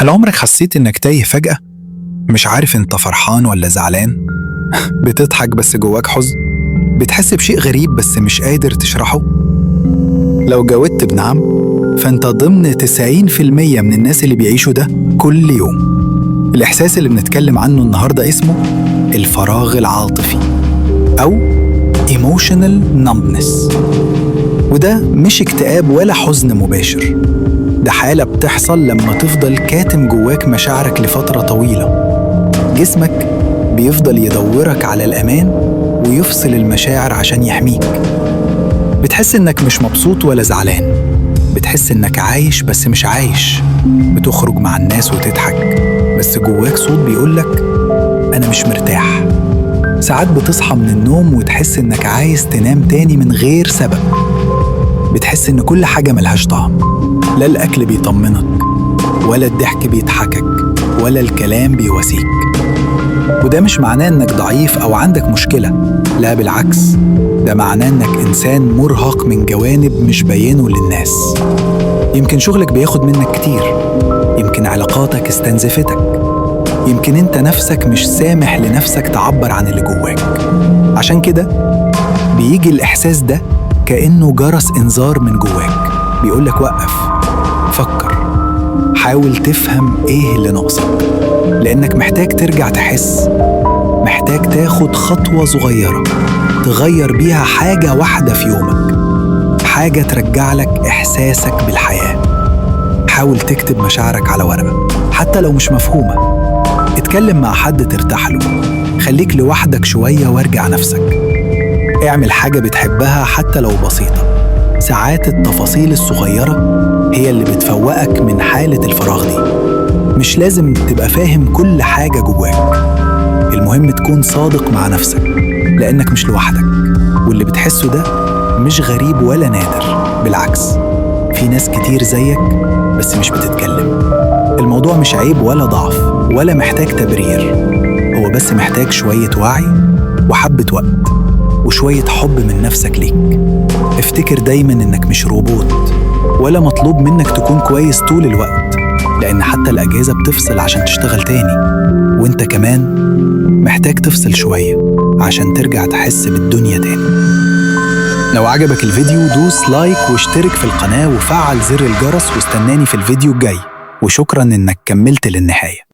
هل عمرك حسيت إنك تايه فجأة؟ مش عارف إنت فرحان ولا زعلان؟ بتضحك بس جواك حزن؟ بتحس بشيء غريب بس مش قادر تشرحه؟ لو جاوبت بنعم فأنت ضمن 90% من الناس اللي بيعيشوا ده كل يوم. الإحساس اللي بنتكلم عنه النهاردة اسمه الفراغ العاطفي أو emotional numbness، وده مش اكتئاب ولا حزن مباشر، ده حالة بتحصل لما تفضل كاتم جواك مشاعرك لفترة طويلة. جسمك بيفضل يدورك على الأمان ويفصل المشاعر عشان يحميك. بتحس إنك مش مبسوط ولا زعلان، بتحس إنك عايش بس مش عايش، بتخرج مع الناس وتضحك بس جواك صوت بيقولك أنا مش مرتاح. ساعات بتصحى من النوم وتحس إنك عايز تنام تاني من غير سبب. بتحس إن كل حاجة ملهاش طعم، لا الأكل بيطمنك ولا الضحك بيضحكك ولا الكلام بيواسيك. وده مش معناه إنك ضعيف أو عندك مشكلة، لا بالعكس، ده معناه إنك إنسان مرهق من جوانب مش باينه للناس. يمكن شغلك بياخد منك كتير، يمكن علاقاتك استنزفتك، يمكن أنت نفسك مش سامح لنفسك تعبر عن اللي جواك. عشان كده بيجي الإحساس ده كأنه جرس إنذار من جواك بيقولك وقف، فكر، حاول تفهم إيه اللي ناقصك، لأنك محتاج ترجع تحس، محتاج تاخد خطوة صغيرة تغير بيها حاجة واحدة في يومك، حاجة ترجع لك إحساسك بالحياة. حاول تكتب مشاعرك على ورقة حتى لو مش مفهومة، اتكلم مع حد ترتاح له، خليك لوحدك شوية وارجع نفسك، اعمل حاجة بتحبها حتى لو بسيطة. ساعات التفاصيل الصغيرة هي اللي بتفوقك من حالة الفراغ دي. مش لازم تبقى فاهم كل حاجة جواك، المهم تكون صادق مع نفسك، لأنك مش لوحدك، واللي بتحسه ده مش غريب ولا نادر، بالعكس في ناس كتير زيك بس مش بتتكلم. الموضوع مش عيب ولا ضعف ولا محتاج تبرير، هو بس محتاج شوية وعي وحبة وقت وشوية حب من نفسك ليك. افتكر دايما إنك مش روبوت ولا مطلوب منك تكون كويس طول الوقت، لأن حتى الأجهزة بتفصل عشان تشتغل تاني، وإنت كمان محتاج تفصل شوية عشان ترجع تحس بالدنيا تاني. لو عجبك الفيديو دوس لايك واشترك في القناة وفعل زر الجرس واستناني في الفيديو الجاي، وشكرا إنك كملت للنهاية.